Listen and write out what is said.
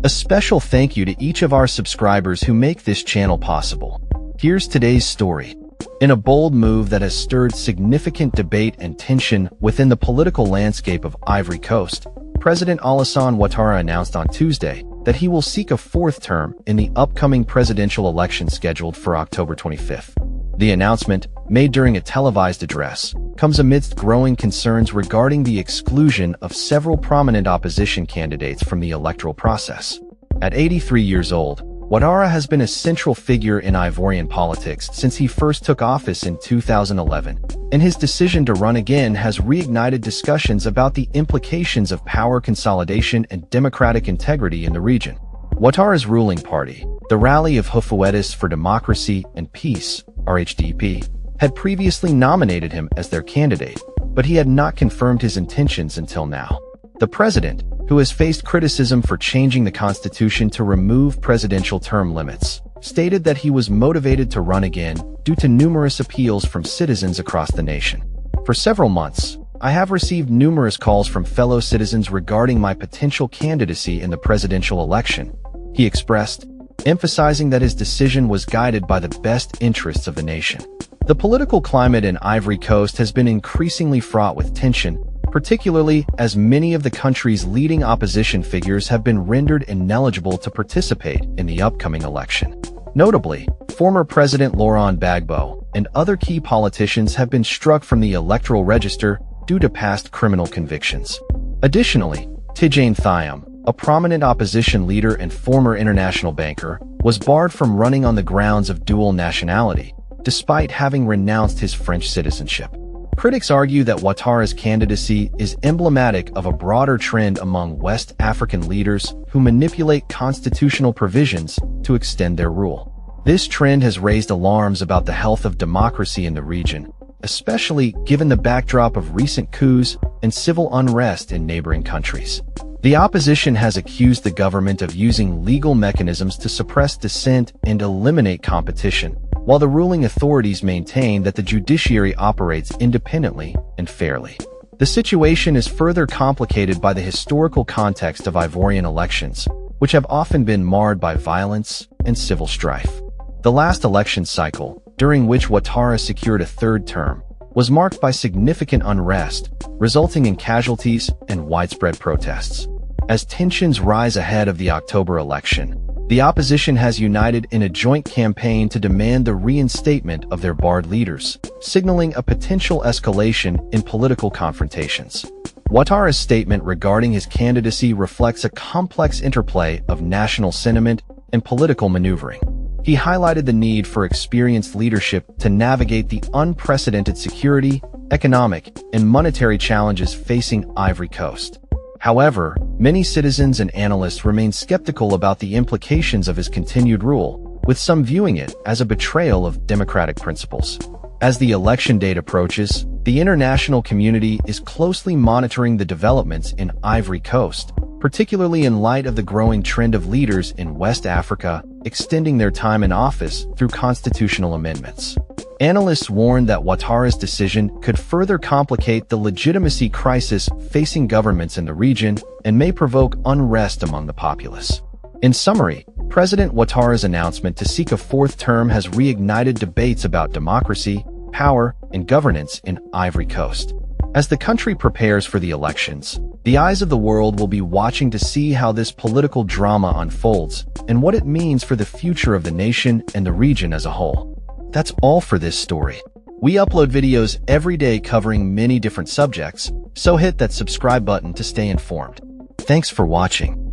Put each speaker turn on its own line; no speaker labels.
A special thank you to each of our subscribers who make this channel possible. Here's today's story. In a bold move that has stirred significant debate and tension within the political landscape of Ivory Coast, President Alassane Ouattara announced on Tuesday that he will seek a fourth term in the upcoming presidential election scheduled for October 25th. The announcement, made during a televised address, comes amidst growing concerns regarding the exclusion of several prominent opposition candidates from the electoral process. At 83 years old, Ouattara has been a central figure in Ivorian politics since he first took office in 2011, and his decision to run again has reignited discussions about the implications of power consolidation and democratic integrity in the region. Ouattara's ruling party, the Rally of Houphouetis for Democracy and Peace, RHDP, had previously nominated him as their candidate, but he had not confirmed his intentions until now. The president, who has faced criticism for changing the constitution to remove presidential term limits, stated that he was motivated to run again due to numerous appeals from citizens across the nation. For several months, I have received numerous calls from fellow citizens regarding my potential candidacy in the presidential election, he expressed, emphasizing that his decision was guided by the best interests of the nation. The political climate in Ivory Coast has been increasingly fraught with tension, particularly as many of the country's leading opposition figures have been rendered ineligible to participate in the upcoming election. Notably, former President Laurent Gbagbo and other key politicians have been struck from the electoral register due to past criminal convictions. Additionally, Tidjane Thiam, a prominent opposition leader and former international banker, was barred from running on the grounds of dual nationality, despite having renounced his French citizenship. Critics argue that Ouattara's candidacy is emblematic of a broader trend among West African leaders who manipulate constitutional provisions to extend their rule. This trend has raised alarms about the health of democracy in the region, especially given the backdrop of recent coups and civil unrest in neighboring countries. The opposition has accused the government of using legal mechanisms to suppress dissent and eliminate competition, while the ruling authorities maintain that the judiciary operates independently and fairly. The situation is further complicated by the historical context of Ivorian elections, which have often been marred by violence and civil strife. The last election cycle, during which Ouattara secured a third term, was marked by significant unrest, resulting in casualties and widespread protests. As tensions rise ahead of the October election, the opposition has united in a joint campaign to demand the reinstatement of their barred leaders, signaling a potential escalation in political confrontations. Ouattara's statement regarding his candidacy reflects a complex interplay of national sentiment and political maneuvering. He highlighted the need for experienced leadership to navigate the unprecedented security, economic, and monetary challenges facing Ivory Coast. However, many citizens and analysts remain skeptical about the implications of his continued rule, with some viewing it as a betrayal of democratic principles. As the election date approaches, the international community is closely monitoring the developments in Ivory Coast, particularly in light of the growing trend of leaders in West Africa extending their time in office through constitutional amendments. Analysts warn that Ouattara's decision could further complicate the legitimacy crisis facing governments in the region and may provoke unrest among the populace. In summary, President Ouattara's announcement to seek a fourth term has reignited debates about democracy, power, and governance in Ivory Coast. As the country prepares for the elections, the eyes of the world will be watching to see how this political drama unfolds and what it means for the future of the nation and the region as a whole. That's all for this story. We upload videos every day covering many different subjects, so hit that subscribe button to stay informed. Thanks for watching.